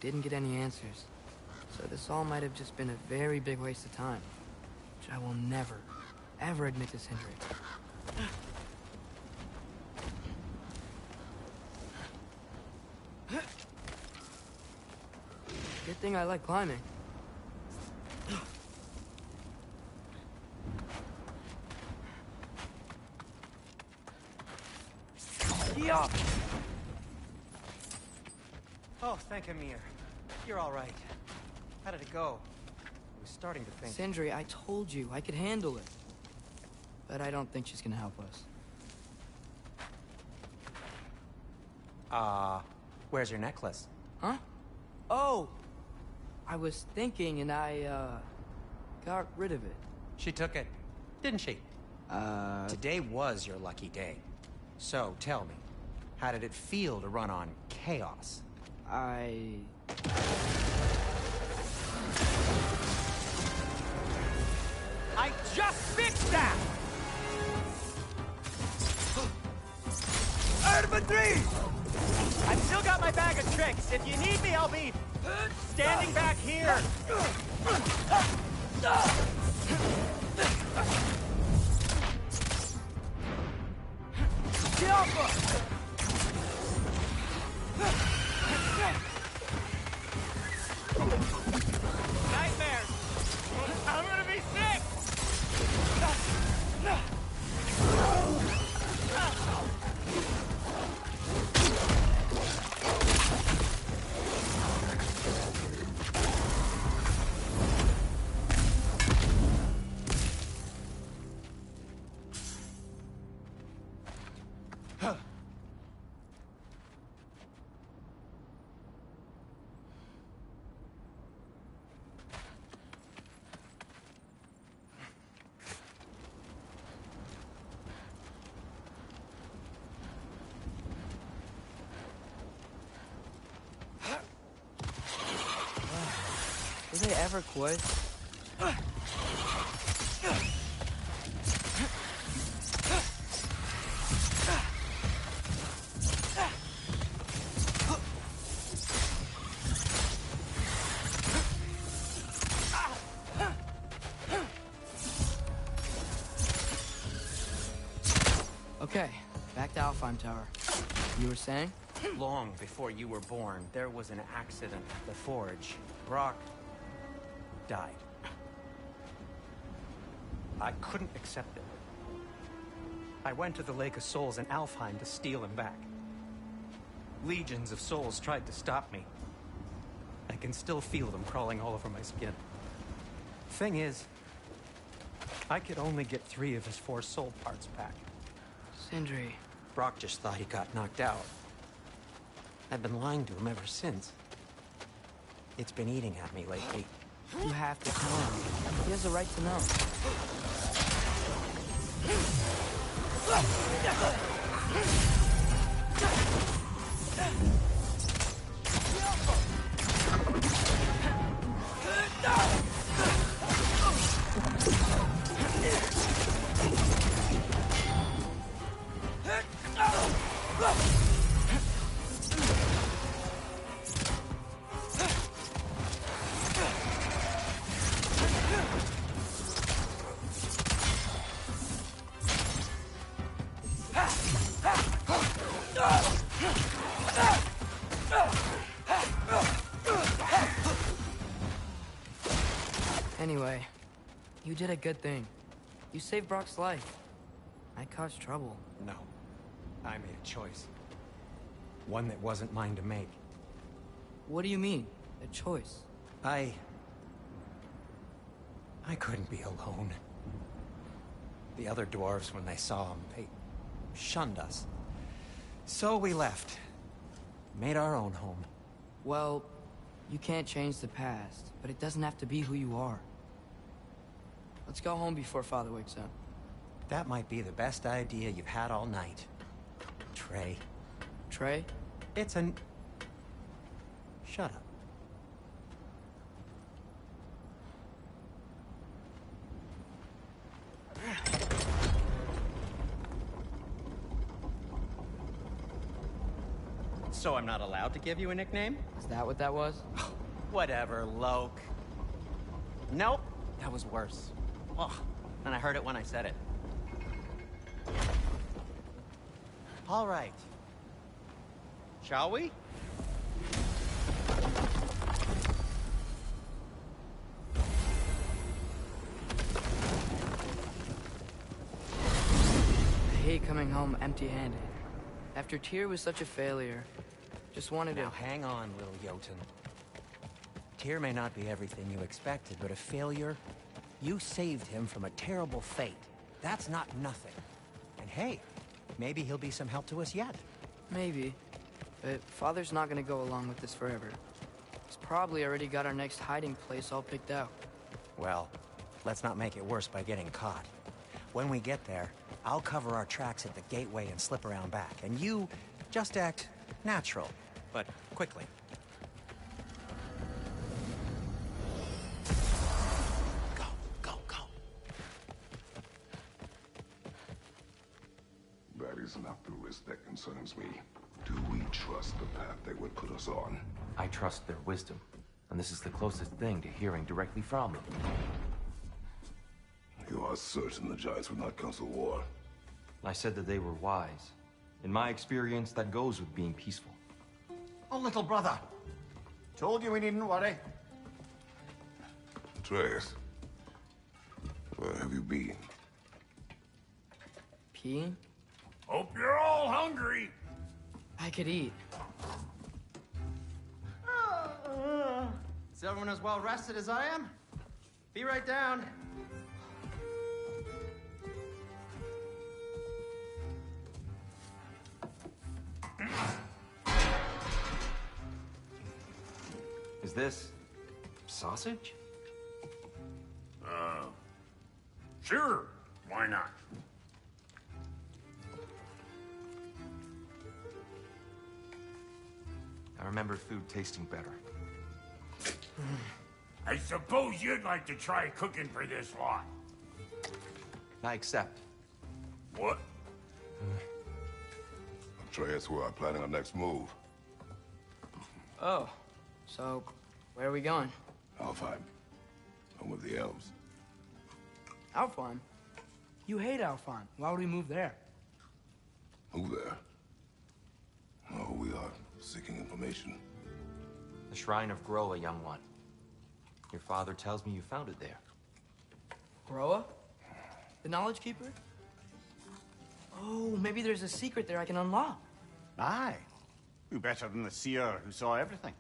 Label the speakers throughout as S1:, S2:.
S1: Didn't get any answers. So this all might have just been a very big waste of time. Which I will never, ever admit to Sindri. Good thing I like climbing. Yeah.
S2: Oh, thank Amir. You're all right. How did it go? I was starting to think...
S1: Sindri, I told you I could handle it. But I don't think she's gonna help us.
S2: Where's your necklace?
S1: Huh? Oh! I was thinking and I, got rid of it.
S2: She took it, didn't she? Today was your lucky day. So, tell me, how did it feel to run on chaos?
S1: I
S2: just fixed that! Infantry! I've still got my bag of tricks. If you need me, I'll be standing back here. Nightmares! I'm gonna be sick!
S1: Will they ever quit? Okay, back to Alfheim Tower. You were saying?
S2: Long before you were born, there was an accident at the forge. Brock died. I couldn't accept it. I went to the Lake of Souls in Alfheim to steal him back. Legions of souls tried to stop me. I can still feel them crawling all over my skin. Thing is, I could only get 3 of his 4 soul parts back.
S1: Sindri.
S2: Brock just thought he got knocked out. I've been lying to him ever since. It's been eating at me lately.
S1: You have to tell him. He has a right to know. Anyway, you did a good thing. You saved Brock's life. I caused trouble.
S2: No. I made a choice. One that wasn't mine to make.
S1: What do you mean? A choice?
S2: I couldn't be alone. The other dwarves, when they saw him, they shunned us. So we left. Made our own home.
S1: Well, you can't change the past, but it doesn't have to be who you are. Let's go home before Father wakes up.
S2: That might be the best idea you've had all night. Trey.
S1: Trey?
S2: It's an... Shut up. So I'm not allowed to give you a nickname?
S1: Is that what that was?
S2: Whatever, Loke. Nope, that was worse. Ugh, and I heard it when I said it. All right. Shall we?
S1: I hate coming home empty-handed. After Tyr was such a failure, just wanted to...
S2: Now hang on, little Jotun. Tyr may not be everything you expected, but a failure? You saved him from a terrible fate. That's not nothing. And hey, maybe he'll be some help to us yet.
S1: Maybe. But Father's not gonna go along with this forever. He's probably already got our next hiding place all picked out.
S2: Well, let's not make it worse by getting caught. When we get there, I'll cover our tracks at the gateway and slip around back. And you just act natural, but quickly. Go, go, go.
S3: That is not the risk that concerns me. Do we trust the path they would put us on?
S4: I trust their wisdom, and this is the closest thing to hearing directly from them.
S3: You are certain the Giants would not counsel war?
S4: I said that they were wise. In my experience, that goes with being peaceful.
S5: Oh, little brother. Told you we needn't worry.
S3: Atreus, where have you been?
S1: Peeing?
S5: Hope you're all hungry.
S1: I could eat.
S2: Is everyone as well rested as I am? Be right down.
S4: Is this... sausage?
S5: Sure. Why not?
S4: I remember food tasting better.
S5: I suppose you'd like to try cooking for this lot.
S4: I accept.
S5: What?
S3: Atreus, we are planning our next move.
S1: Oh. So, where are we going?
S3: Alfheim. Home of the elves.
S1: Alfheim? You hate Alfheim. Why would we move there?
S3: Move there? Oh, we are seeking information.
S4: The Shrine of GoW, young one. Your father tells me you found it there.
S1: Groa? The Knowledge Keeper? Oh, maybe there's a secret there I can unlock.
S5: Aye. Who better than the seer who saw everything?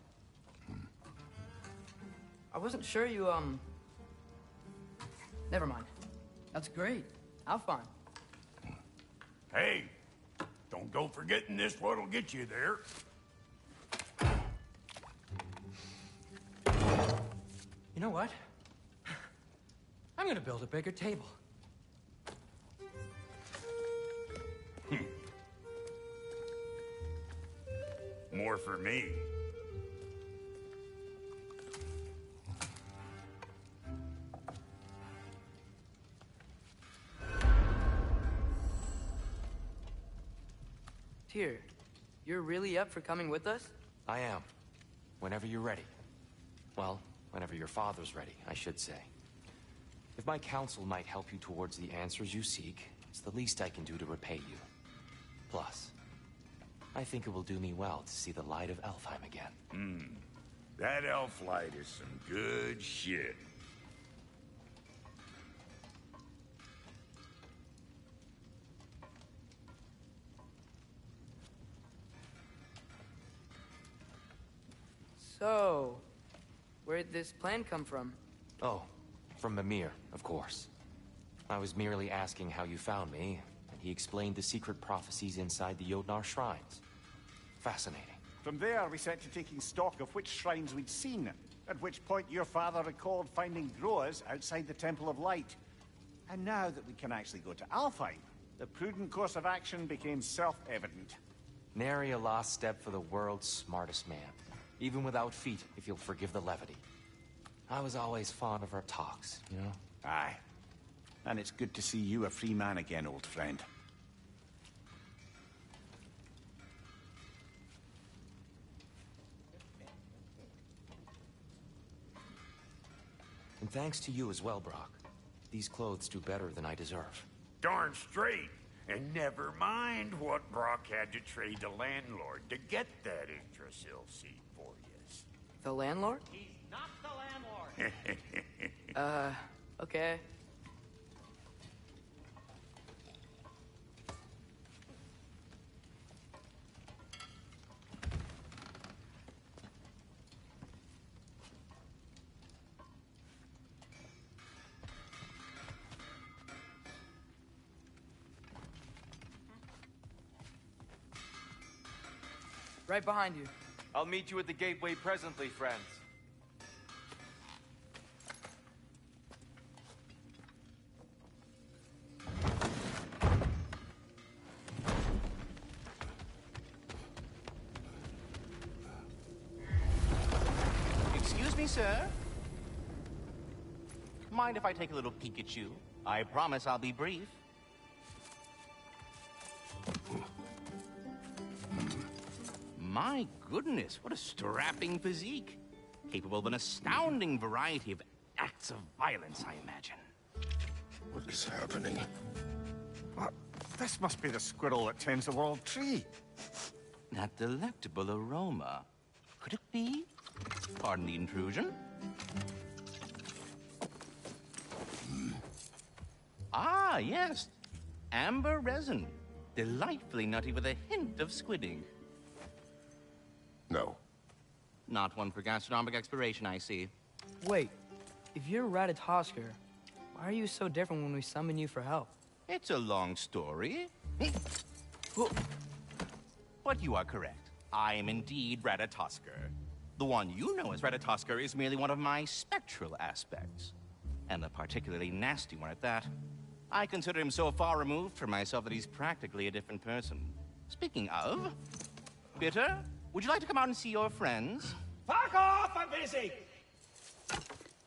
S1: I wasn't sure you, Never mind. That's great. Alfheim.
S5: Hey, don't go forgetting this what'll get you there.
S2: You know what? I'm gonna build a bigger table.
S5: More for me.
S1: Tyr, you're really up for coming with us?
S4: I am. Whenever you're ready. Well, whenever your father's ready, I should say. If my counsel might help you towards the answers you seek, it's the least I can do to repay you. Plus, I think it will do me well to see the light of Alfheim again.
S5: That elf light is some good shit.
S1: So, where'd this plan come from?
S4: Oh, from Mimir, of course. I was merely asking how you found me, and he explained the secret prophecies inside the Jotnar shrines. Fascinating.
S5: From there, we set to taking stock of which shrines we'd seen, at which point your father recalled finding Groas outside the Temple of Light. And now that we can actually go to Alfheim, the prudent course of action became self-evident.
S4: Nary a lost step for the world's smartest man. Even without feet, if you'll forgive the levity. I was always fond of our talks, you know?
S5: Aye. And it's good to see you a free man again, old friend.
S4: And thanks to you as well, Brock. These clothes do better than I deserve.
S6: Darn straight. And never mind what Brock had to trade the landlord to get that Yggdrasil seed for you.
S1: The landlord?
S2: He's not the landlord.
S1: Okay. Right behind you.
S7: I'll meet you at the gateway presently, friends.
S8: Excuse me, sir. Mind if I take a little peek at you? I promise I'll be brief. My goodness, what a strapping physique. Capable of an astounding variety of acts of violence, I imagine.
S3: What is happening?
S5: What? This must be the squirrel that tends the world tree.
S8: That delectable aroma. Could it be? Pardon the intrusion. Ah, yes. Amber resin. Delightfully nutty with a hint of squidding.
S3: No.
S8: Not one for gastronomic exploration, I see.
S1: Wait, if you're Ratatosker, why are you so different when we summon you for help?
S8: It's a long story. But you are correct. I am indeed Ratatosker. The one you know as Ratatosker is merely one of my spectral aspects. And a particularly nasty one at that. I consider him so far removed from myself that he's practically a different person. Speaking of... Bitter, would you like to come out and see your friends?
S7: Fuck off! I'm busy!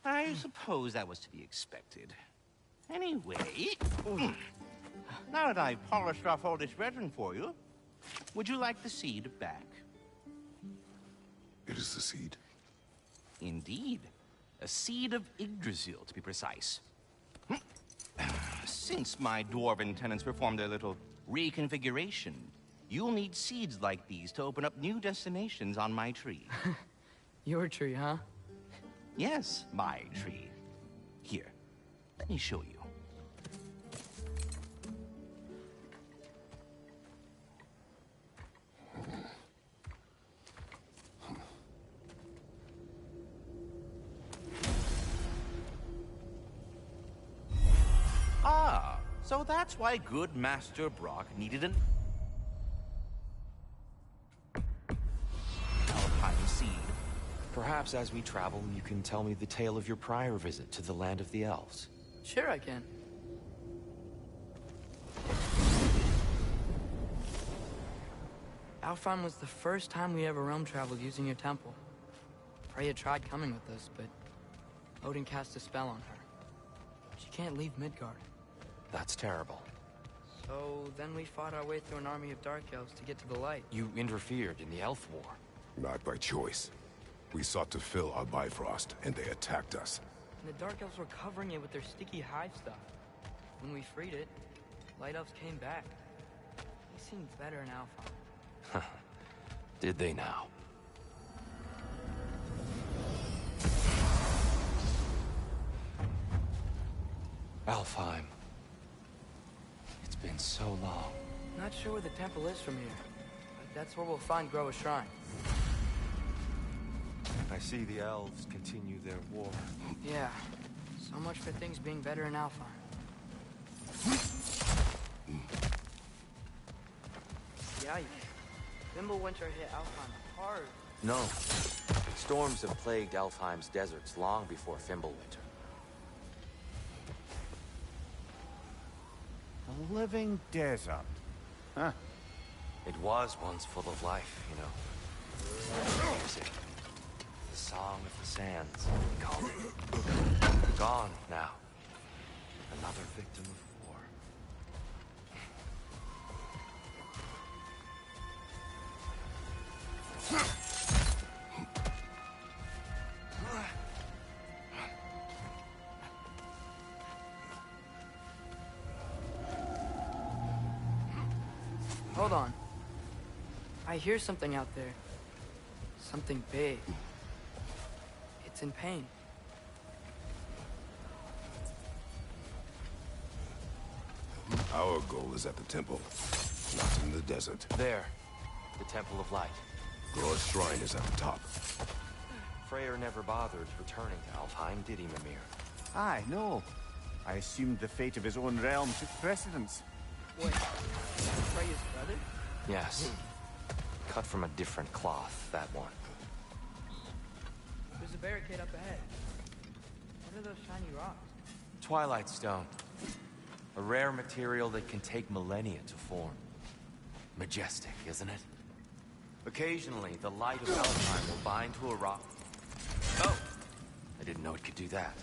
S8: I suppose that was to be expected. Anyway... Now that I've polished off all this resin for you, would you like the seed back?
S3: It is the seed.
S8: Indeed. A seed of Yggdrasil, to be precise. Since my dwarven tenants performed their little reconfiguration, you'll need seeds like these to open up new destinations on my tree.
S1: Your tree, huh?
S8: Yes, my tree. Here, let me show you. Ah, so that's why good Master Brock needed an alpine seed.
S4: Perhaps as we travel, you can tell me the tale of your prior visit to the land of the elves.
S1: Sure I can. Alfheim was the first time we ever realm traveled using your temple. Freya tried coming with us, but Odin cast a spell on her. She can't leave Midgard.
S4: That's terrible.
S1: So then we fought our way through an army of dark elves to get to the light.
S4: You interfered in the elf war.
S3: Not by choice. We sought to fill our Bifrost, and they attacked us.
S1: And the dark elves were covering it with their sticky hive stuff. When we freed it, light elves came back. They seemed better in Alfheim.
S4: Did they now? Alfheim. It's been so long.
S1: Not sure where the temple is from here, but that's where we'll find GoW's shrine.
S7: I see the elves continue their war.
S1: Yeah, so much for things being better in Alfheim. Yikes. Fimbulwinter hit Alfheim hard.
S4: No. Storms have plagued Alfheim's deserts long before Fimbulwinter.
S5: A living desert. Huh?
S4: It was once full of life, you know. Music. The song of the sands, we called it. Gone now. Another victim of war.
S1: Hold on. I hear something out there. Something big. It's in pain.
S3: Our goal is at the temple, not in the desert.
S4: There. The Temple of Light.
S3: God's shrine is at the top.
S4: Freyr never bothered returning to Alfheim, did he, Mimir?
S5: Aye, no. I assumed the fate of his own realm took precedence.
S1: Wait, Freya's brother?
S4: Yes. Cut from a different cloth, that one.
S1: There's a barricade up ahead. What are those shiny rocks?
S4: Twilight Stone. A rare material that can take millennia to form. Majestic, isn't it? Occasionally, the light of Alfheim will bind to a rock. Oh! I didn't know it could do that.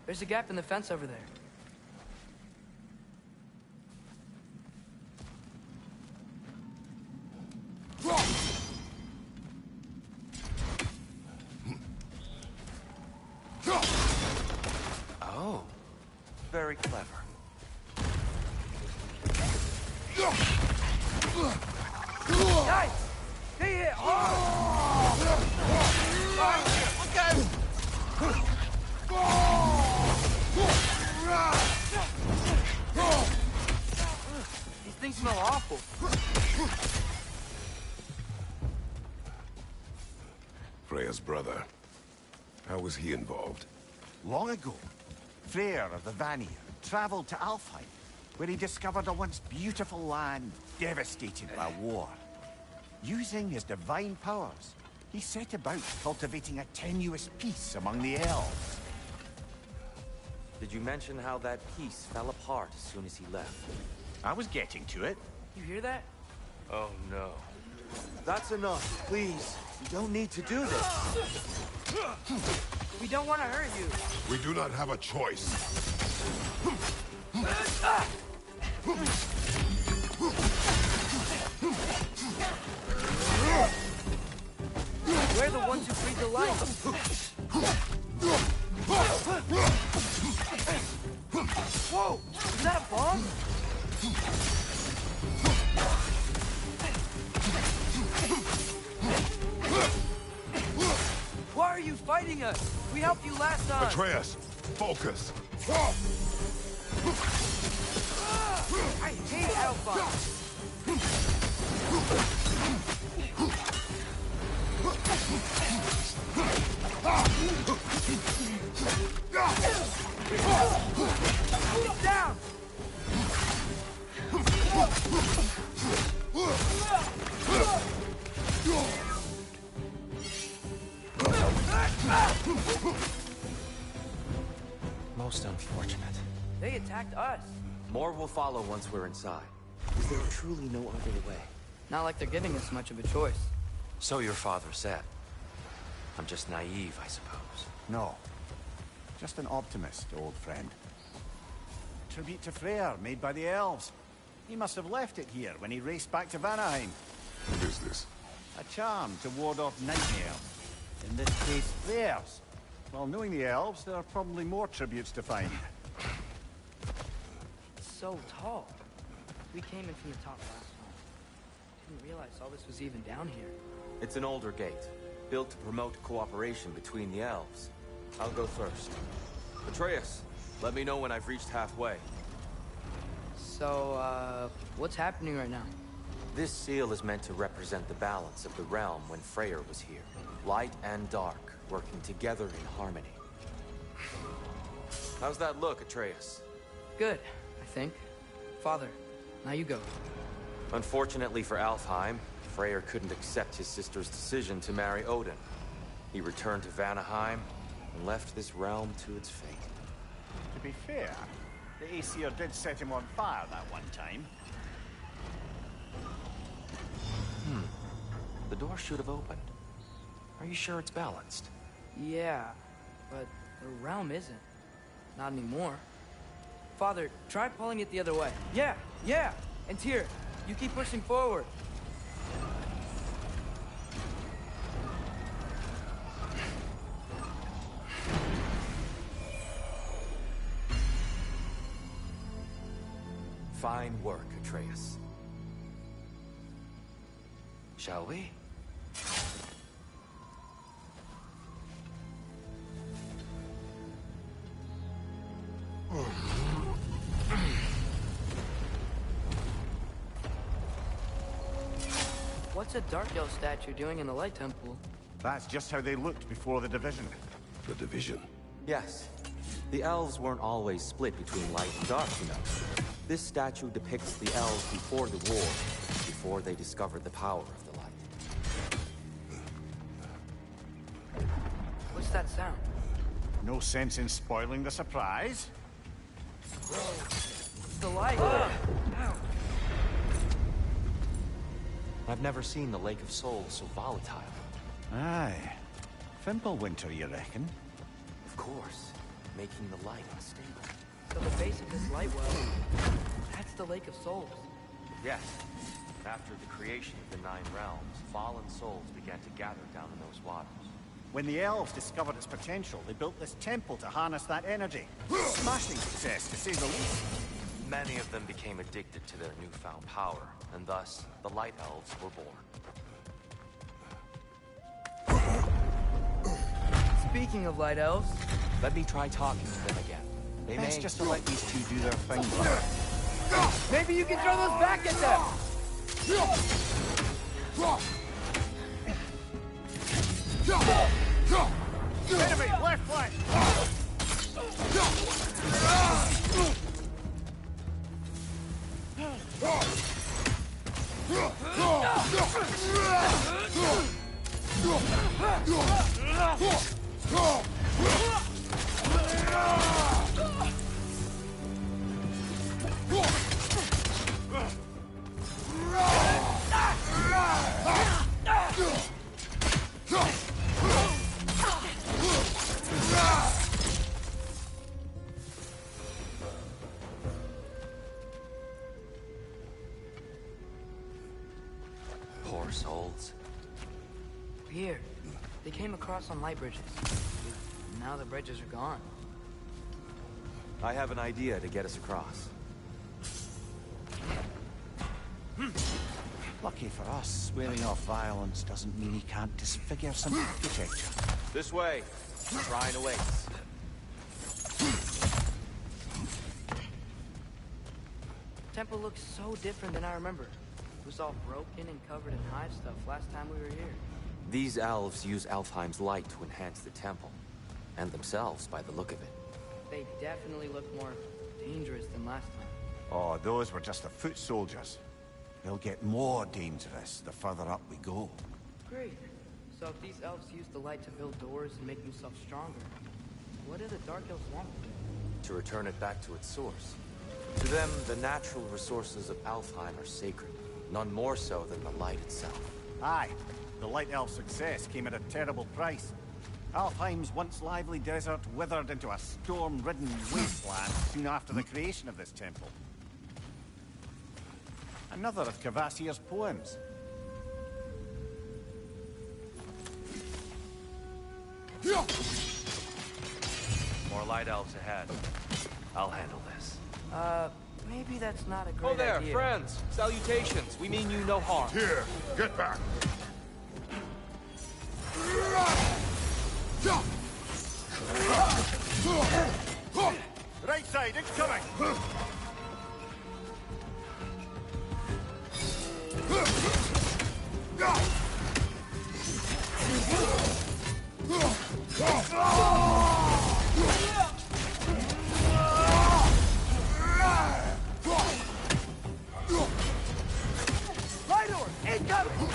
S1: There's a gap in the fence over there.
S4: Oh. Very clever.
S1: Nice! They hit hard! These things smell awful.
S3: Freya's brother. How was he involved?
S5: Long ago, Freyr of the Vanir traveled to Alfheim, where he discovered a once beautiful land devastated by war. Using his divine powers, he set about cultivating a tenuous peace among the elves.
S4: Did you mention how that piece fell apart as soon as he left?
S5: I was getting to it.
S1: You hear that?
S4: Oh no. That's enough, please. You don't need to do this.
S1: We don't want to hurt you.
S3: We do not have a choice.
S1: We're the ones who breathe the light. Whoa! Is that a bomb? Why are you fighting us? We helped you last time.
S3: Atreus, focus.
S1: I hate Alpha. Get down!
S4: Most unfortunate.
S1: They attacked us.
S4: More will follow once we're inside. Is there truly no other way?
S1: Not like they're giving us much of a choice.
S4: So your father said. I'm just naive, I suppose.
S5: No. Just an optimist, old friend. A tribute to Freyr, made by the elves. He must have left it here when he raced back to Vanaheim.
S3: What is this?
S5: A charm to ward off nightmare. In this case, Freyr's. Well, knowing the elves, there are probably more tributes to find.
S1: It's so tall. We came in from the top last time. Didn't realize all this was even down here.
S4: It's an older gate, built to promote cooperation between the elves. I'll go first. Atreus, let me know when I've reached halfway.
S1: So, what's happening right now?
S4: This seal is meant to represent the balance of the realm when Freyr was here. Light and dark, working together in harmony. How's that look, Atreus?
S1: Good, I think. Father, now you go.
S4: Unfortunately for Alfheim, Freyr couldn't accept his sister's decision to marry Odin. He returned to Vanaheim and left this realm to its fate.
S5: To be fair, the Aesir did set him on fire that one time.
S4: The door should have opened. Are you sure it's balanced?
S1: Yeah, but the realm isn't. Not anymore. Father, try pulling it the other way. Yeah, yeah! And Tyr, you keep pushing forward.
S4: Fine work, Atreus. Shall we?
S1: What's a Dark Elf statue doing in the Light Temple?
S5: That's just how they looked before the division.
S3: The division.
S4: Yes. The elves weren't always split between light and dark, you know. This statue depicts the elves before the war, before they discovered the power of the light.
S1: What's that sound?
S5: No sense in spoiling the surprise.
S1: It's the light.
S4: I've never seen the Lake of Souls so volatile.
S5: Aye. Fimbulwinter, you reckon?
S4: Of course, making the light unstable.
S1: So the base of this light well, that's the Lake of Souls.
S4: Yes. After the creation of the Nine Realms, fallen souls began to gather down in those waters.
S5: When the elves discovered its potential, they built this temple to harness that energy. Smashing success, to say the least.
S4: Many of them became addicted to their newfound power, and thus, the Light Elves were born.
S1: Speaking of Light Elves...
S4: Let me try talking to them again. They
S5: Best
S4: may...
S5: just to let these two do their thing.
S1: Maybe you can throw those back at them!
S5: Enemy, left flank!
S4: Poor souls.
S1: Here, they came across on light bridges. Now the bridges are gone.
S4: I have an idea to get us across.
S5: Lucky for us, swearing off violence doesn't mean he can't disfigure some architecture.
S7: This way.
S4: Shrine awaits.
S1: The temple looks so different than I remember. It was all broken and covered in hive stuff last time we were here.
S4: These elves use Alfheim's light to enhance the temple, and themselves by the look of it.
S1: They definitely look more dangerous than last time.
S5: Oh, those were just the foot soldiers. They'll get more dangerous the further up we go.
S1: Great. So if these elves use the light to build doors and make themselves stronger, what do the Dark Elves want with it?
S4: To return it back to its source. To them, the natural resources of Alfheim are sacred, none more so than the light itself.
S5: Aye, the Light Elf success came at a terrible price. Alfheim's once lively desert withered into a storm-ridden wasteland soon after the creation of this temple. Another of Kvasir's poems.
S4: More light elves ahead. I'll handle this.
S1: Maybe that's not a great
S7: Oh there,
S1: idea.
S7: friends. Salutations. We mean you no harm.
S3: Here, get back!
S5: Right side, incoming!
S1: Light orb, incoming!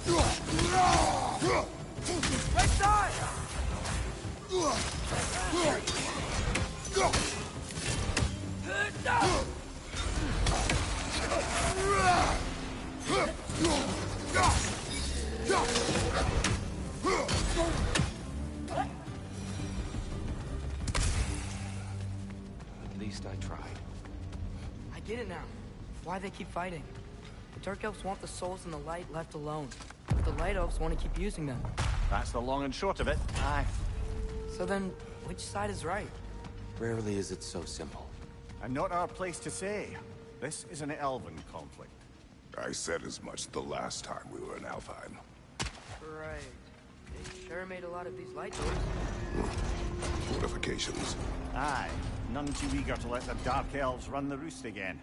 S1: Right side!
S4: At least I tried.
S1: I get it now. Why they keep fighting. The Dark Elves want the souls in the light left alone. But the Light Elves want to keep using them.
S5: That's the long and short of it. Aye.
S1: So then, which side is right?
S4: Rarely is it so simple.
S5: And not our place to say. This is an elven conflict.
S3: I said as much the last time we were in Alfheim.
S1: Right. They sure made a lot of these light doors.
S3: Fortifications.
S5: Aye. None too eager to let the Dark Elves run the roost again.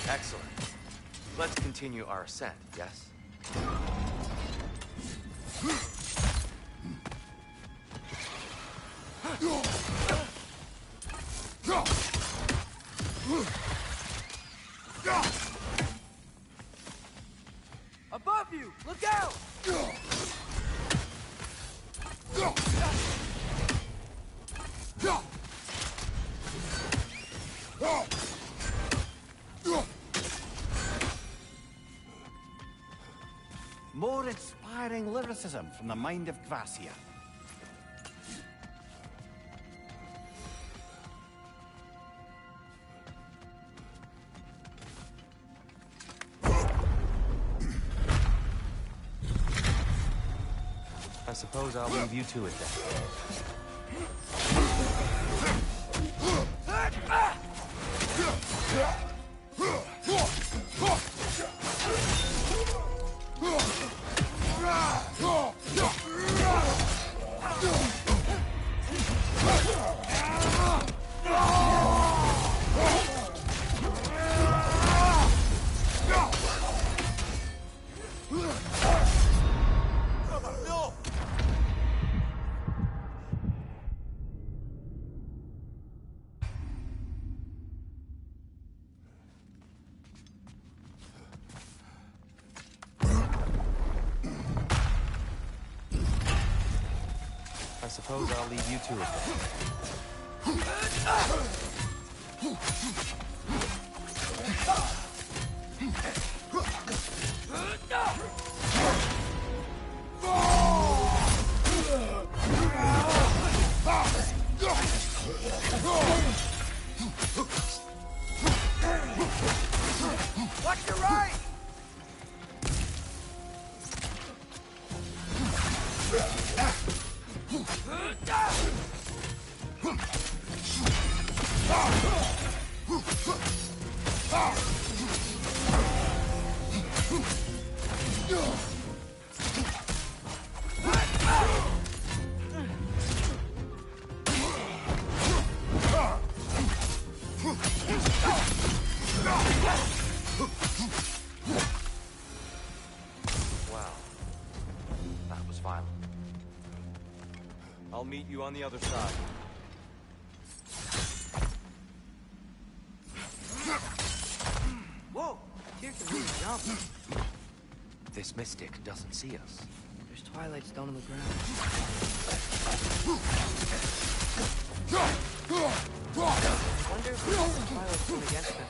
S4: Excellent. Let's continue our ascent, yes?
S1: Above you! Look out!
S5: More inspiring lyricism from the mind of Gracia.
S4: I suppose I'll leave you to it then. I suppose I'll leave you to it then.
S1: Watch your right!
S4: Wow. That was violent. I'll meet you on the other side.
S1: Whoa! Tyr can really jump.
S4: This mystic doesn't see us.
S1: There's Twilight Stone on the ground. I wonder if we can Twilight Stone against them.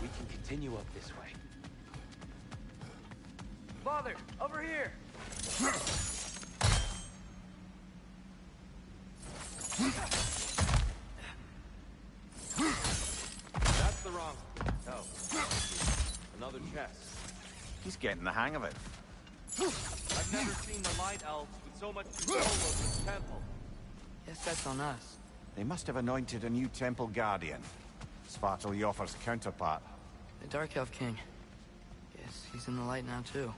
S4: We can continue up this way.
S1: Father, over here!
S7: That's the wrong... Oh. Another chest.
S5: He's getting the hang of it.
S7: I've never seen the Light Elves with so much control over this temple.
S1: Guess that's on us.
S5: They must have anointed a new temple guardian. Svartal Joffer's counterpart.
S1: The Dark Elf King. Guess he's in the light now, too.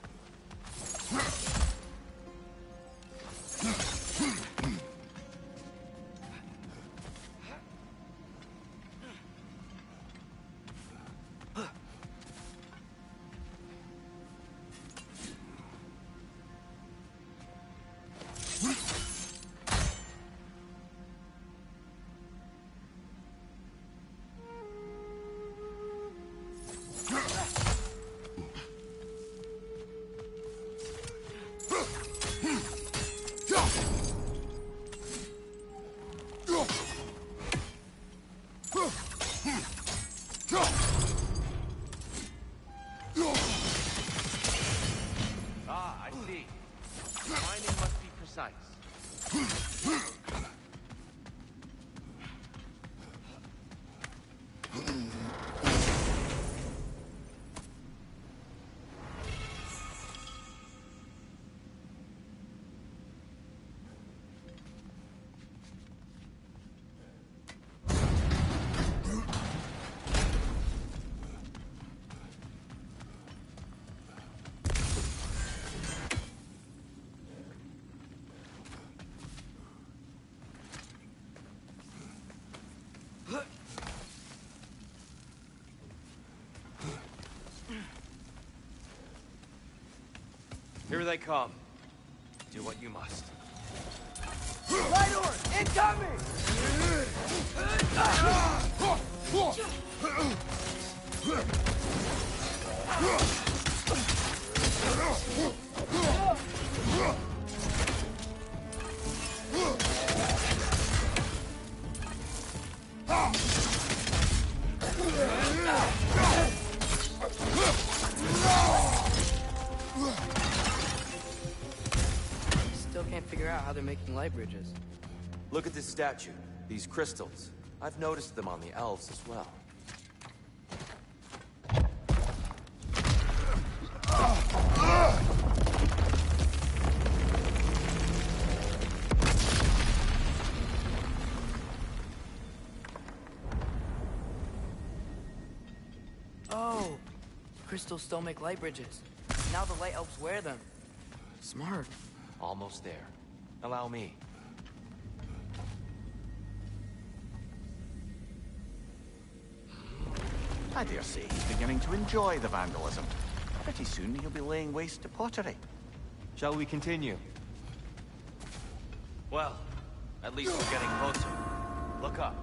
S7: Ah, I see. Mining must be precise. Here they come. Do what you must.
S1: Light incoming! Still can't figure out how they're making light bridges.
S4: Look at this statue. These crystals. I've noticed them on the elves as well.
S1: Oh! Crystals still make light bridges. Now the light elves wear them. Smart.
S4: Almost there. Allow me.
S5: I dare say he's beginning to enjoy the vandalism. Pretty soon he'll be laying waste to pottery.
S4: Shall we continue?
S7: Well, at least we're getting closer. Look up.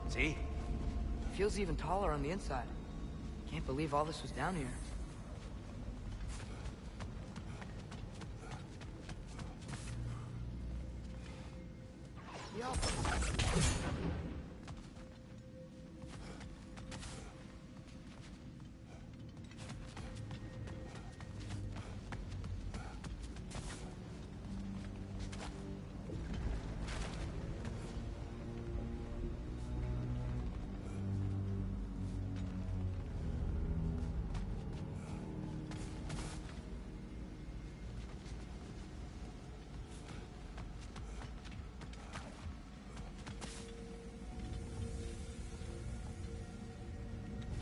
S7: See?
S1: Feels even taller on the inside. Can't believe all this was down here.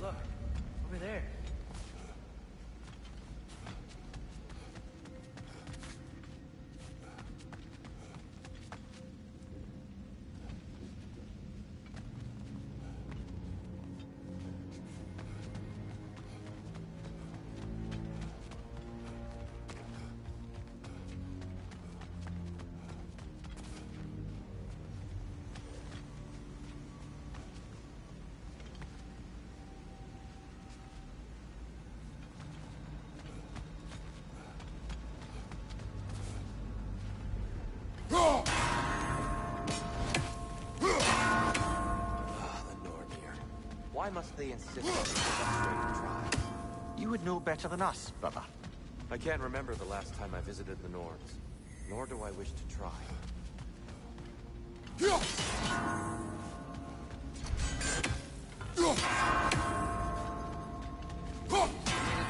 S1: Look, over there.
S4: Why must they insist on frustrating tribes?
S5: You would know better than us, brother.
S4: I can't remember the last time I visited the Nords, nor do I wish to try.
S1: Need to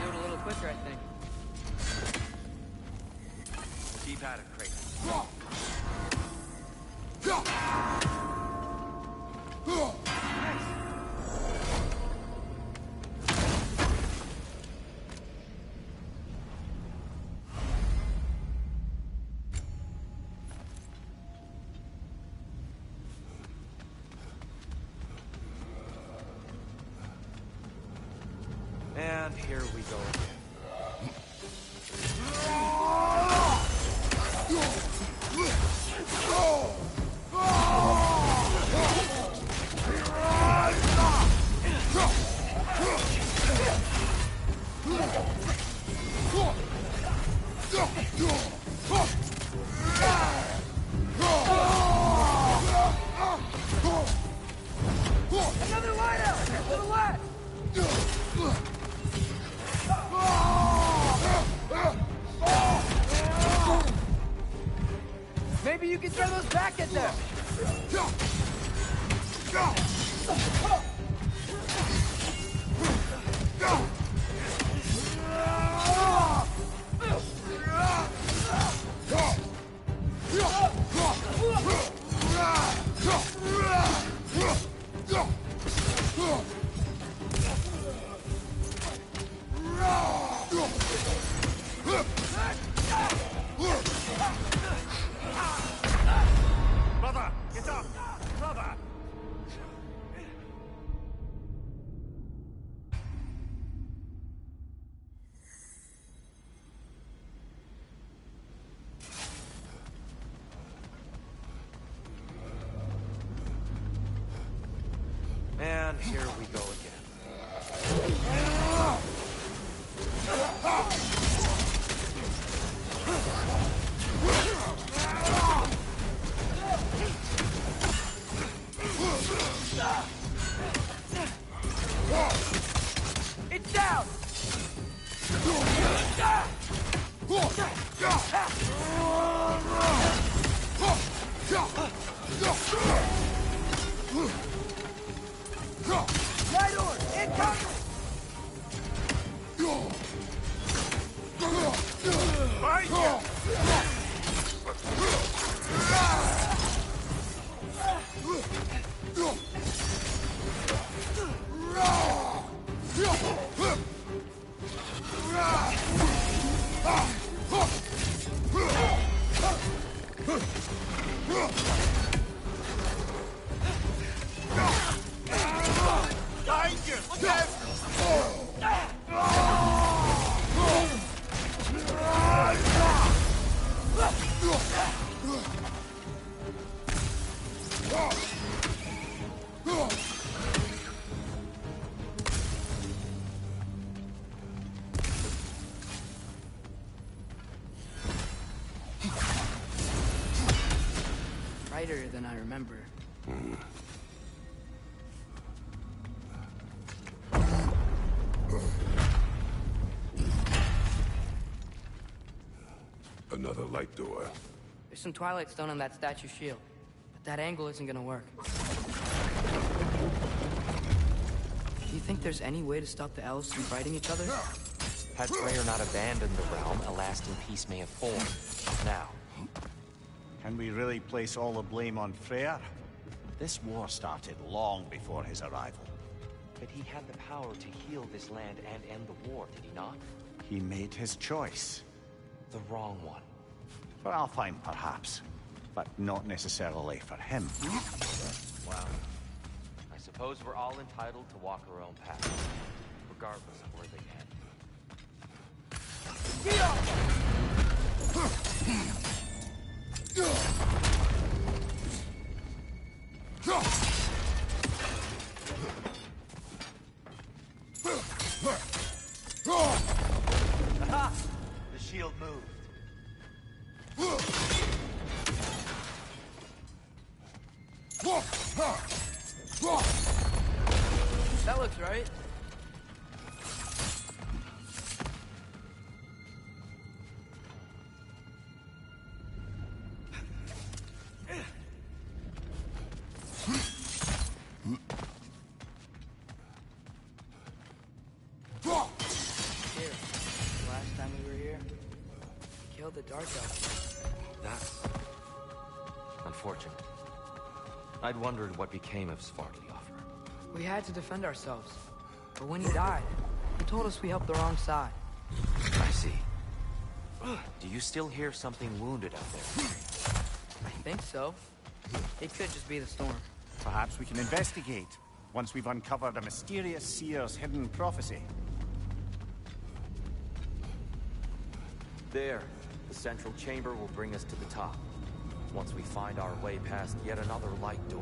S1: do it a little quicker, I think.
S7: Keep at it, Kratos.
S4: And here we go again.
S1: Another light to the left! Maybe you can throw those back at them!
S6: Brother, get up! Brother!
S4: And here we go again.
S1: It's down! Light order! Incoming!
S6: Right! Danger! Look out!
S1: Brighter than I remember.
S3: Another light door.
S1: There's some Twilight Stone on that statue shield, but that angle isn't gonna work. Do you think there's any way to stop the elves from fighting each other?
S4: Had Freyr not abandoned the realm, a lasting peace may have formed. Now,
S5: Can we really place all the blame on Freyr? This war started long before his arrival.
S4: but he had the power to heal this land and end the war, did he not?
S5: He made his choice.
S4: The wrong one.
S5: For Alfheim, perhaps. But not necessarily for him.
S4: Well, I suppose we're all entitled to walk our own path, regardless of where they end.
S7: Aha! The shield moved.
S1: That looks right. Here, last time we were here, we killed the Dark Elf.
S4: That's unfortunate. I'd wondered what became of Svartalfur.
S1: We had to defend ourselves. But when he died, he told us we helped the wrong side.
S4: I see. Do you still hear something wounded out there?
S1: I think so. It could just be the storm.
S5: Perhaps we can investigate, once we've uncovered a mysterious seer's hidden prophecy.
S4: There. The central chamber will bring us to the top. Once we find our way past yet another light door.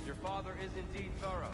S4: Your father is indeed thorough.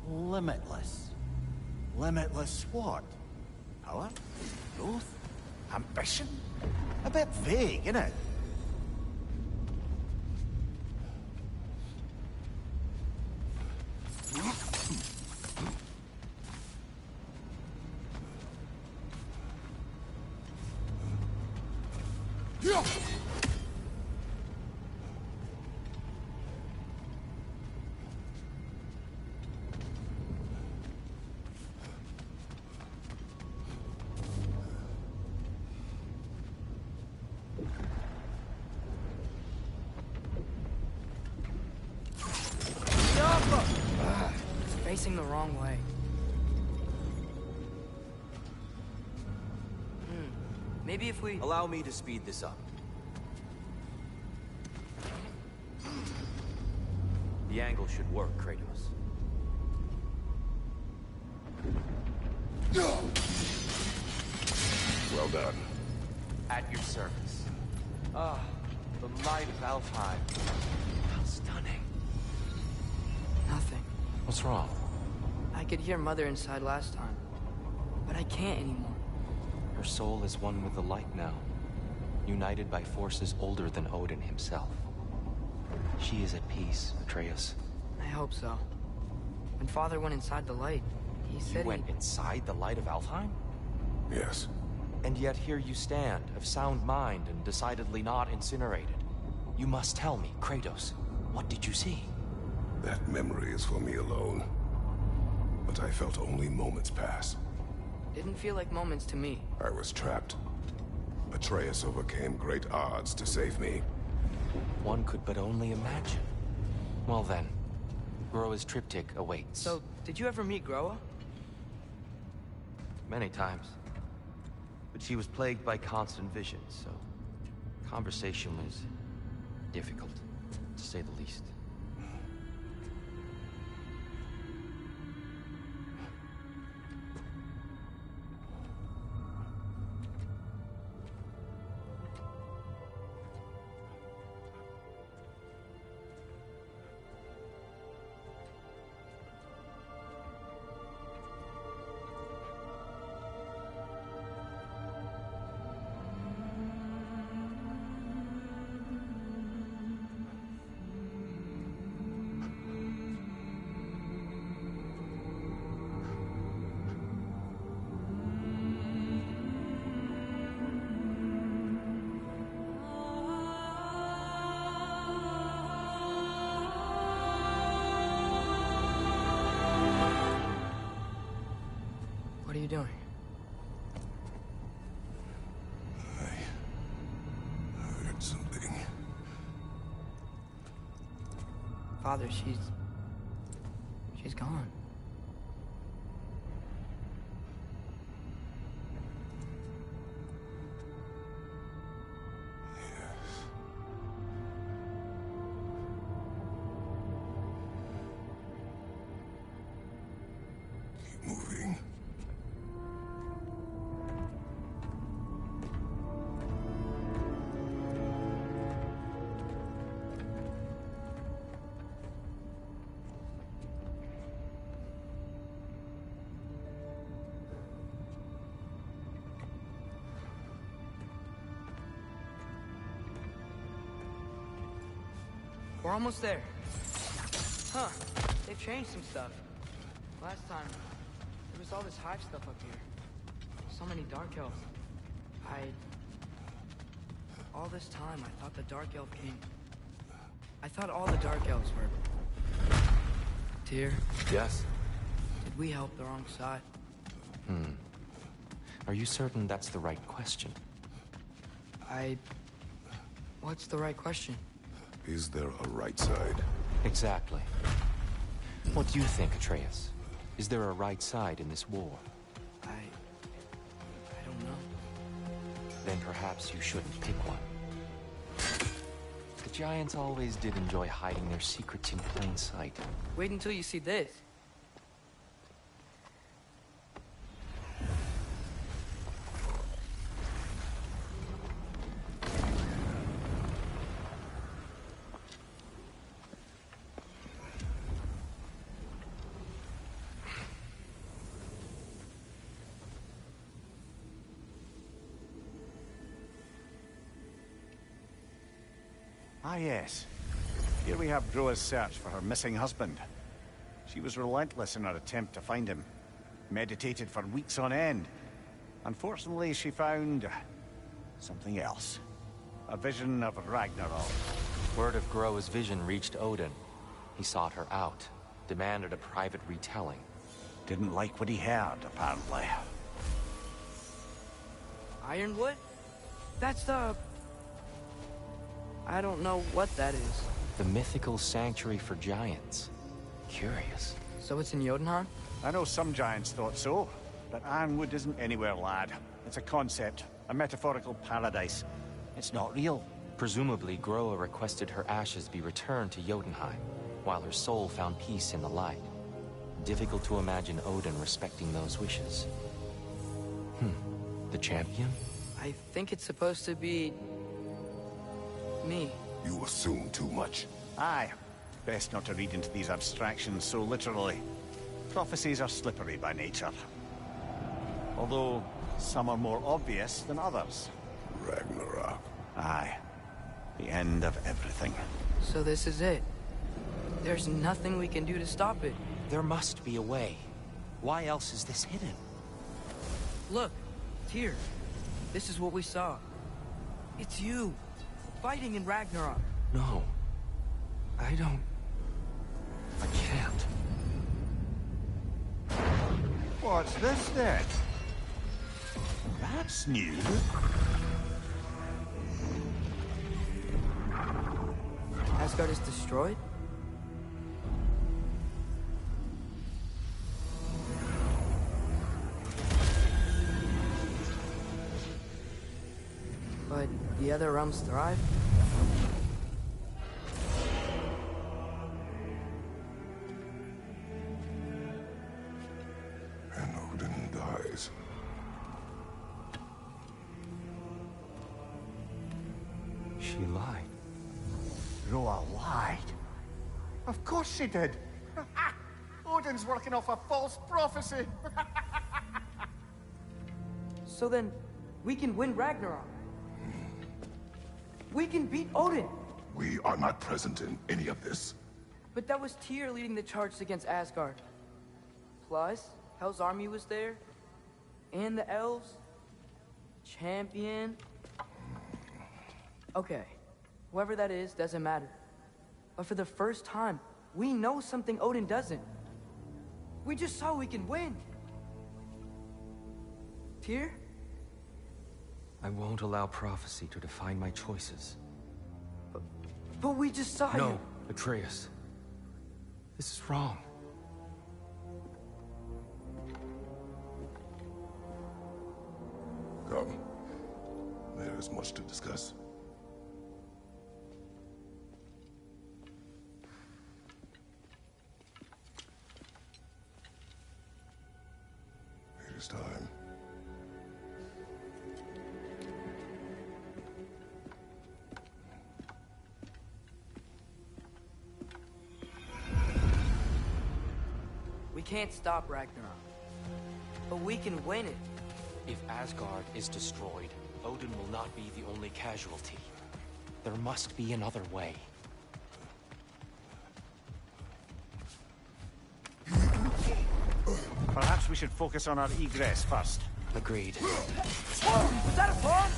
S5: Limitless. Limitless what? Power? Growth? Ambition? A bit vague, innit?
S1: Facing the wrong way. Maybe if we...
S4: Allow me to speed this up. The angle should work, Kratos.
S3: Well done.
S4: At your service. Ah, the might of Alfheim. How stunning.
S1: Nothing.
S4: What's wrong?
S1: I could hear Mother inside last time. But I can't anymore.
S4: Her soul is one with the light now. United by forces older than Odin himself. She is at peace, Atreus.
S1: I hope so. When Father went inside the light, he said
S4: You went inside the light of Alfheim?
S3: Yes.
S4: And yet here you stand, of sound mind and decidedly not incinerated. You must tell me, Kratos, what did you see?
S3: That memory is for me alone. But I felt only moments pass.
S1: Didn't feel like moments to me.
S3: I was trapped. Atreus overcame great odds to save me.
S4: One could but only imagine. Well then, Groa's triptych awaits.
S1: So, did you ever meet Groa?
S4: Many times. But she was plagued by constant visions, so conversation was difficult, to say the least.
S1: doing?
S3: I heard something.
S1: Father, she's gone.
S3: Keep moving.
S1: We're almost there. Huh. They've changed some stuff. Last time, there was all this hive stuff up here. So many Dark Elves. All this time, I thought the Dark Elf King... I thought all the Dark Elves were... Tyr,
S4: Yes?
S1: did we help the wrong side?
S4: Are you certain that's the right question?
S1: What's the right question?
S3: Is there a right side?
S4: Exactly. What do you think, Atreus? Is there a right side in this war?
S1: I don't know.
S4: Then perhaps you shouldn't pick one. The Giants always did enjoy hiding their secrets in plain sight.
S1: Wait until you see this.
S5: Ah, yes. Here we have Groa's search for her missing husband. She was relentless in her attempt to find him. Meditated for weeks on end. Unfortunately, she found... something else. A vision of Ragnarok.
S4: Word of Groa's vision reached Odin. He sought her out, demanded a private retelling.
S5: Didn't like what he heard, apparently.
S1: Ironwood? That's the... I don't know what that is.
S4: The mythical sanctuary for giants. Curious.
S1: So it's in Jotunheim?
S5: I know some giants thought so, but Ironwood isn't anywhere, lad. It's a concept, a metaphorical paradise. It's not real.
S4: Presumably, Groa requested her ashes be returned to Jotunheim, while her soul found peace in the light. Difficult to imagine Odin respecting those wishes. The champion?
S1: I think it's supposed to be... me.
S3: You assume too much.
S5: Aye. Best not to read into these abstractions so literally. Prophecies are slippery by nature. Although, some are more obvious than others.
S3: Ragnarok.
S5: Aye. The end of everything.
S1: So this is it. There's nothing we can do to stop it.
S4: There must be a way. Why else is this hidden?
S1: Look, Tyr. This is what we saw. It's you, fighting in Ragnarok.
S4: No. I can't.
S5: What's this then? That's new.
S1: Asgard is destroyed? But the other realms thrive?
S3: And Odin dies.
S4: She lied.
S5: Groa lied. Of course she did. Odin's working off a false prophecy.
S1: So then, we can win Ragnarok. We can beat Odin.
S3: We are not present in any of this.
S1: But that was Tyr leading the charge against Asgard. Plus, Hell's army was there. And the elves. Champion. Okay. Whoever that is, doesn't matter. But for the first time, we know something Odin doesn't. We just saw we can win. here?
S4: I won't allow prophecy to define my choices.
S1: But we just saw you.
S4: No, Atreus. This is wrong.
S3: Come. There is much to discuss. It is time.
S1: We can't stop Ragnarok. But we can win it.
S4: If Asgard is destroyed, Odin will not be the only casualty. There must be another way.
S5: Perhaps we should focus on our egress first.
S4: Agreed.
S1: Whoa! Was that a bomb?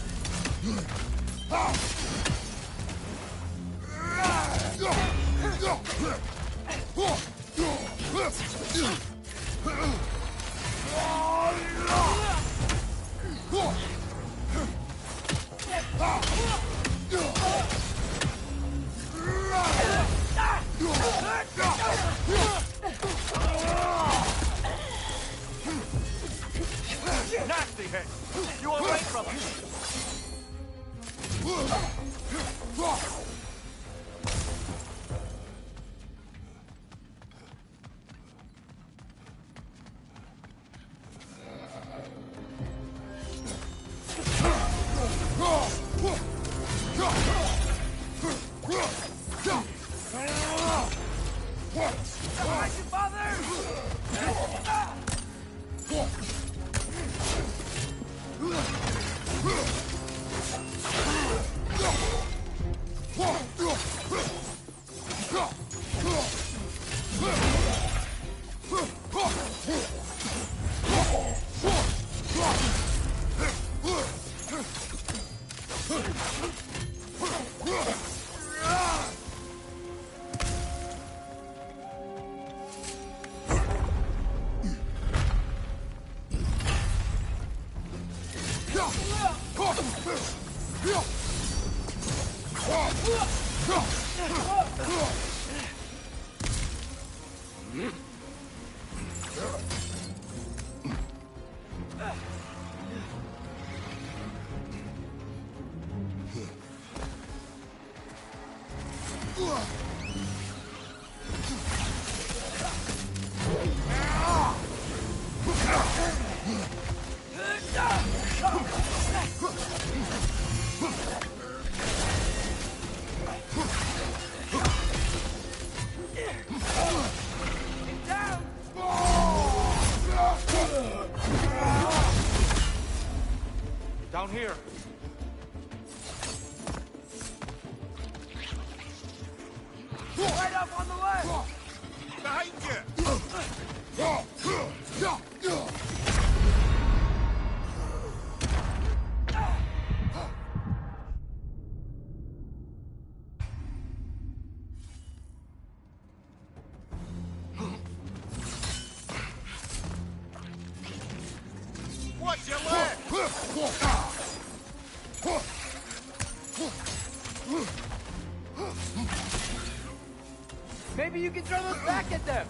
S5: Nasty hit! You away from us!
S4: Down here.
S1: Right up on the left!
S6: Behind you! Watch your left!
S1: Maybe you can throw those back at them!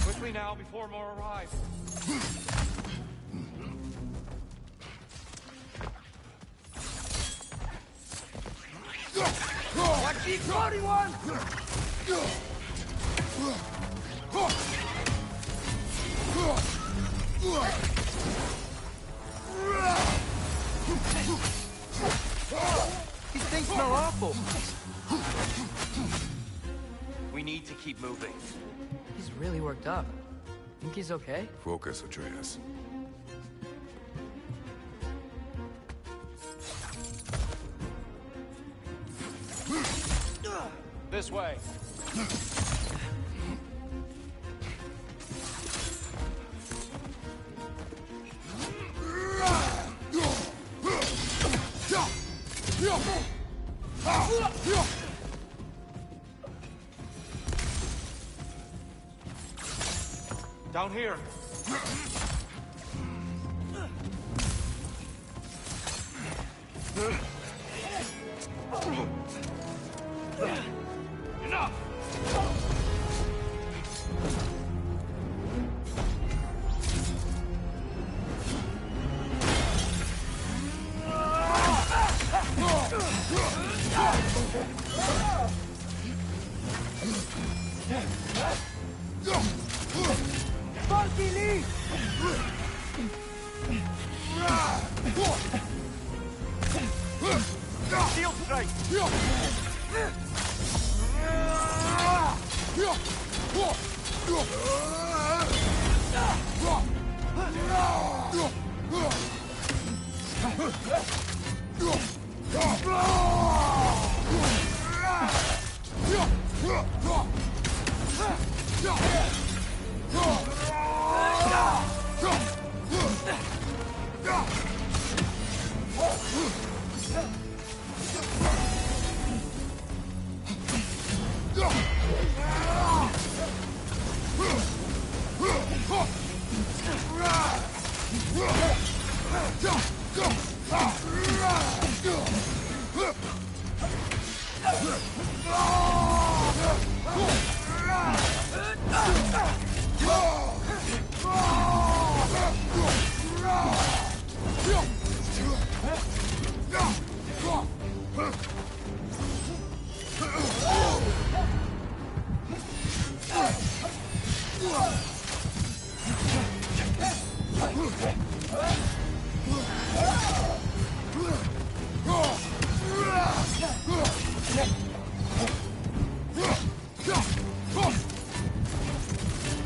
S4: Quickly now, before more arrive.
S1: Watch the exploding one! awful!
S7: We need to keep moving.
S1: He's really worked up. Think he's okay?
S3: Focus, Atreus.
S7: This way. Down here.
S5: Shield strike!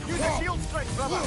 S5: Use a shield strike, brother!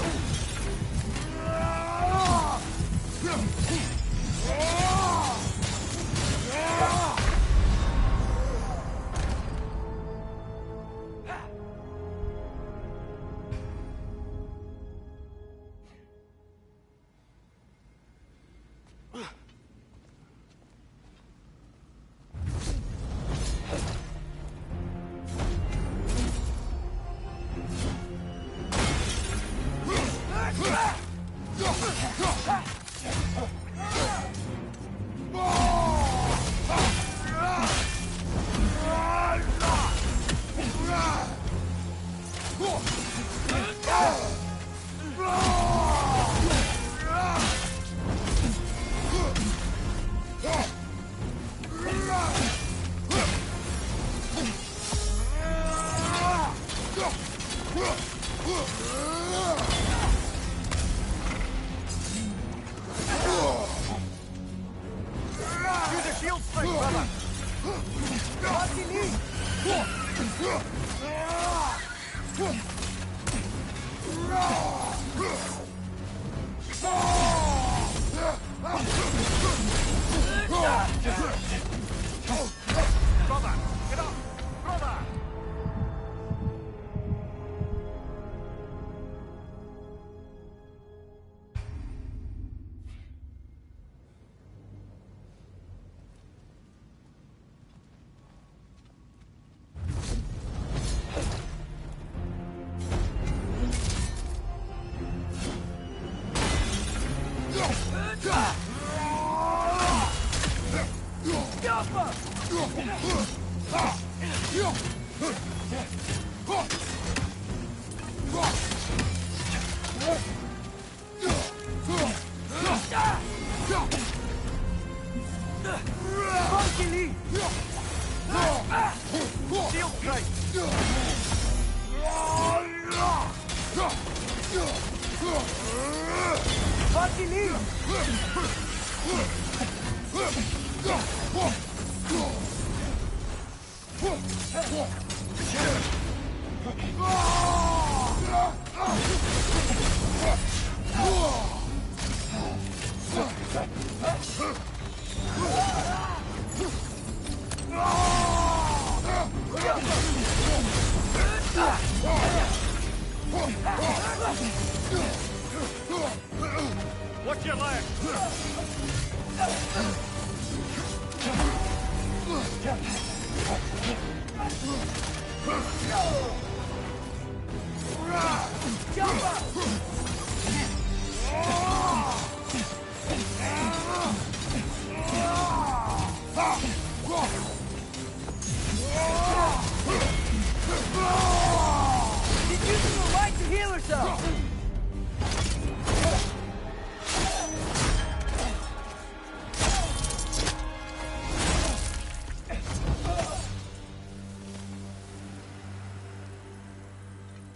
S5: Use a shield strike, brother! Brother! Get up! Brother! Shield strike! Watch your left!
S1: She's using her light to heal herself!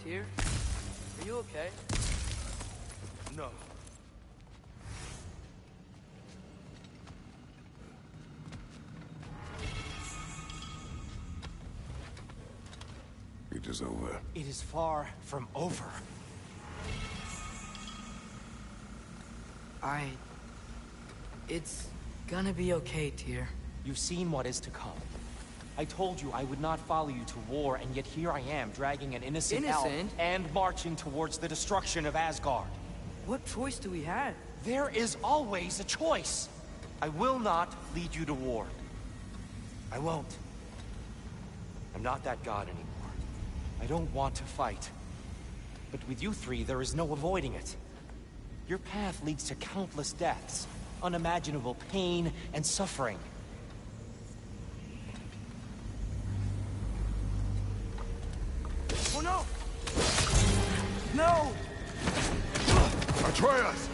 S1: Tyr? Are you okay?
S7: No.
S3: It is over.
S4: It is far from over.
S1: It's gonna be okay, Tyr.
S4: You've seen what is to come. I told you I would not follow you to war, and yet here I am, dragging an innocent elf
S1: Innocent?
S4: and marching towards the destruction of Asgard.
S1: What choice do we have?
S4: There is always a choice. I will not lead you to war. I won't. I'm not that god anymore. I don't want to fight. But with you three, there is no avoiding it. Your path leads to countless deaths, unimaginable pain and suffering.
S1: Oh no! No!
S3: Atreus!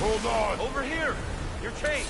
S3: Hold on!
S7: Over here! You're chained!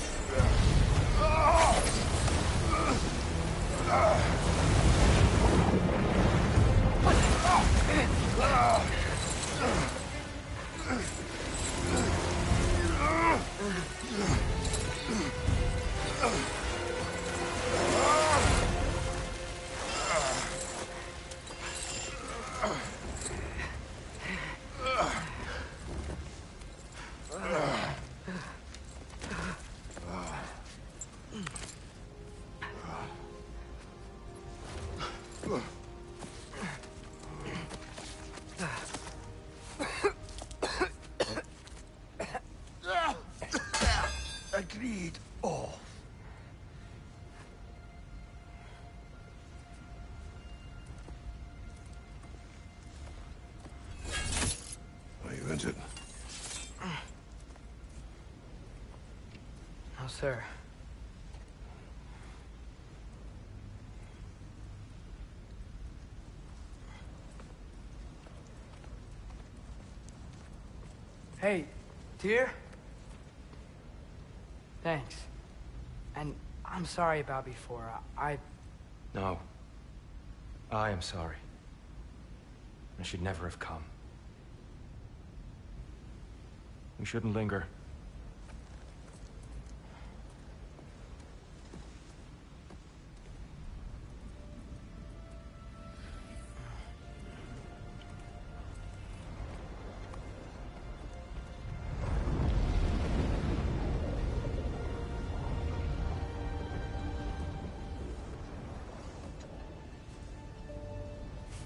S3: Agreed. Oh. Are you injured?
S1: No, sir. Hey, Tyr? Thanks. And I'm sorry about before.
S4: No. I am sorry. I should never have come. We shouldn't linger.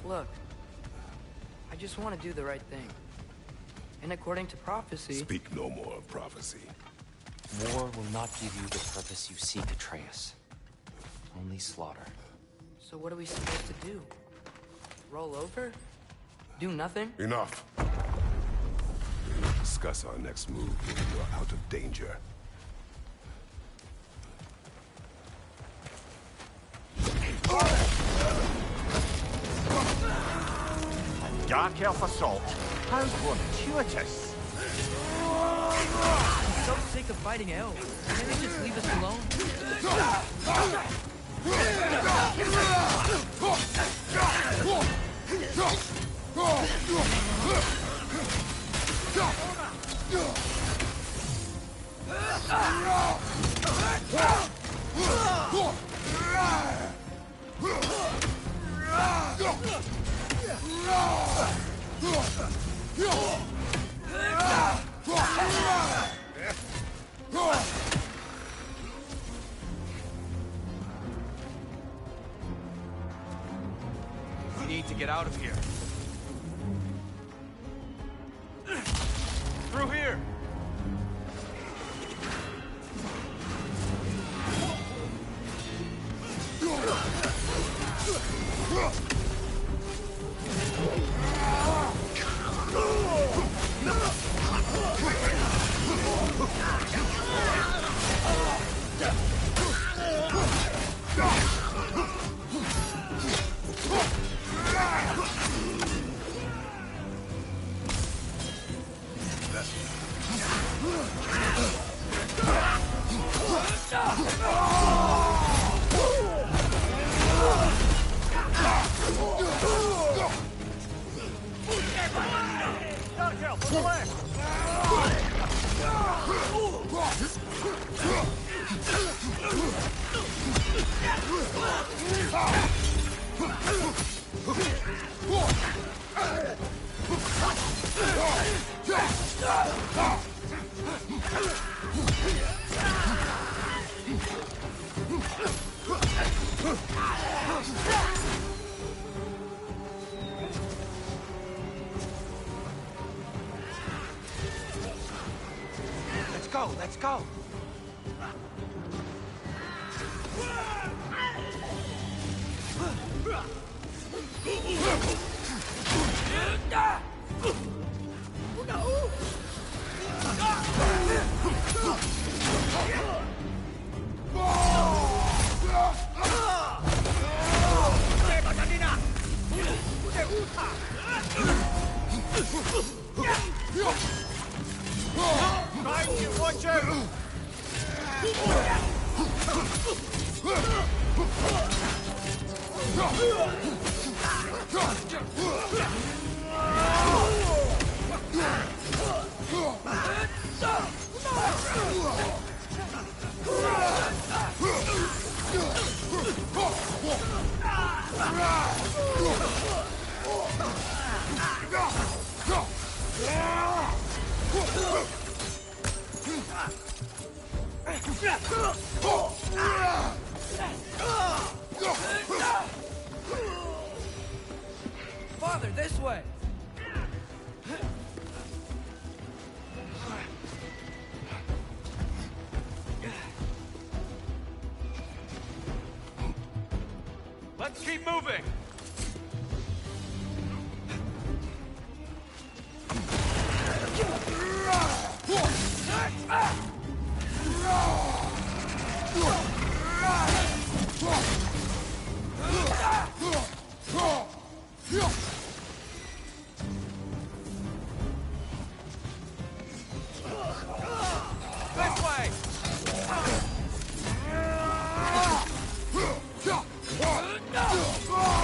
S1: Look, I just want to do the right thing. And according to prophecy...
S3: Speak no more of prophecy.
S4: War will not give you the purpose you seek, Atreus. Only slaughter.
S1: So what are we supposed to do? Roll over? Do nothing?
S3: Enough. We'll discuss our next move when we're out of danger.
S5: Dark Elf Assault. How gratuitous.
S1: I'm so sick of fighting elves. Can't they just leave us alone?
S7: We need to get out of here. Through here!
S2: Let's go! Watch out!
S1: Father, this way!
S7: Let's keep moving! This way!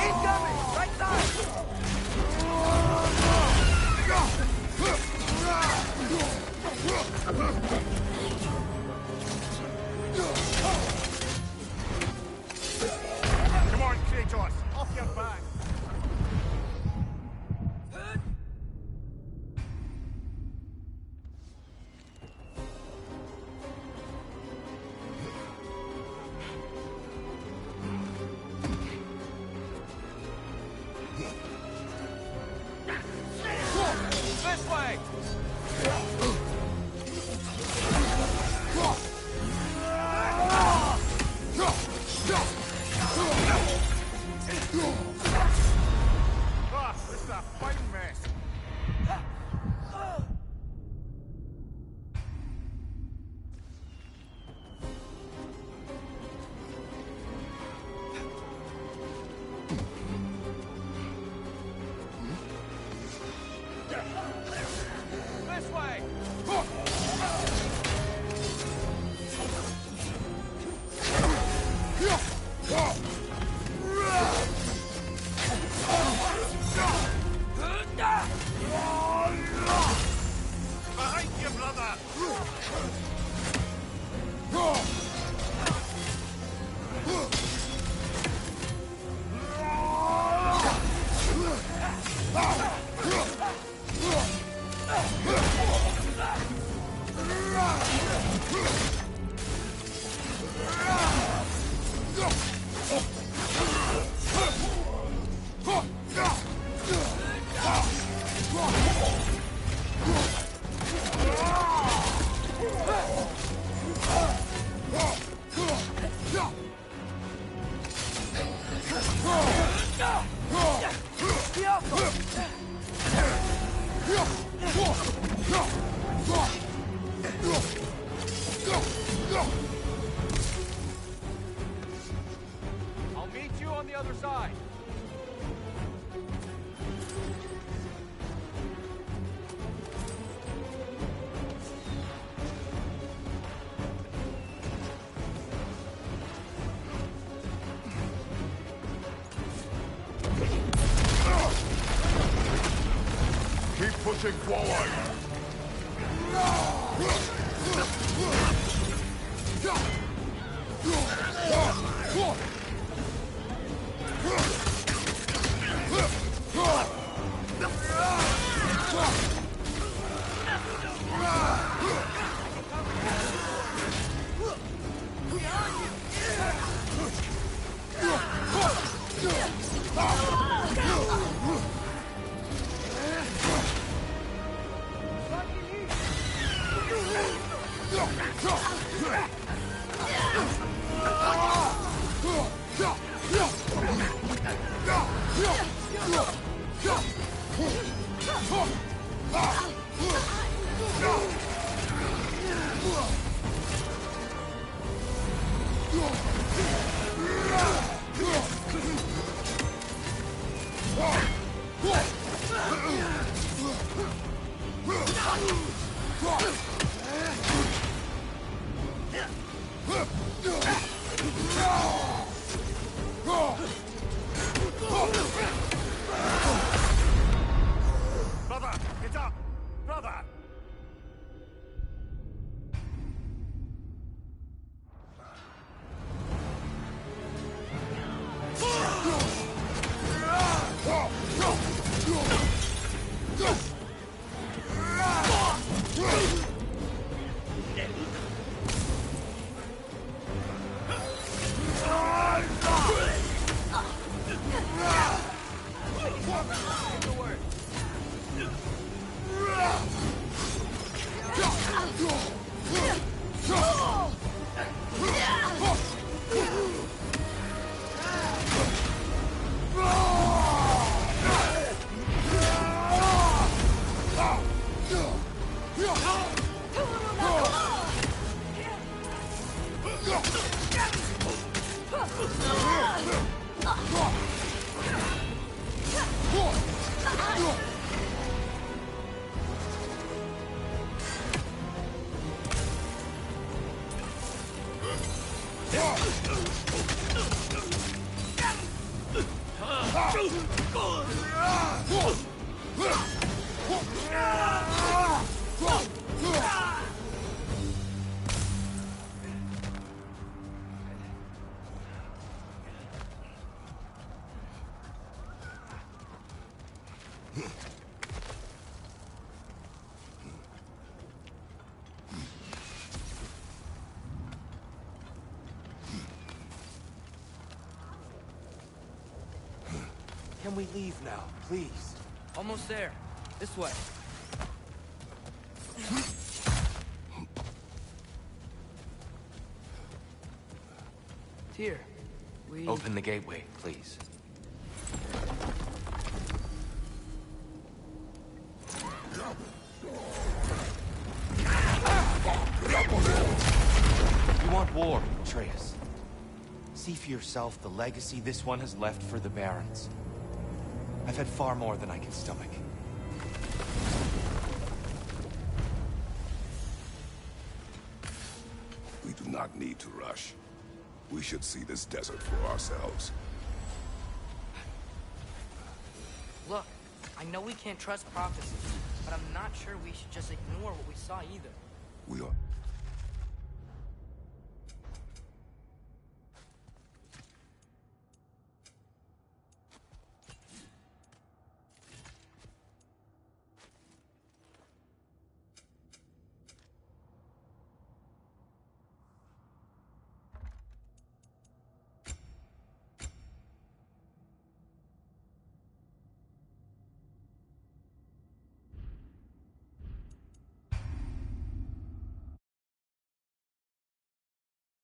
S1: Incoming! Right side!
S5: Come on, Kratos! Off your back!
S7: This way!
S5: Ah, this is a fine mess.
S7: This way!
S5: Behind you, brother!
S1: side!
S3: Keep pushing forward!
S5: Brother, get up! Brother!
S4: Can we leave now, please?
S1: Almost there. This way. Tyr, we...
S4: Open the gateway, please. You want war, Atreus. See for yourself the legacy this one has left for the Barons. I've had far more than I can stomach.
S3: We do not need to rush. We should see this desert for ourselves.
S1: Look, I know we can't trust prophecy, but I'm not sure we should just ignore what we saw either.
S3: We are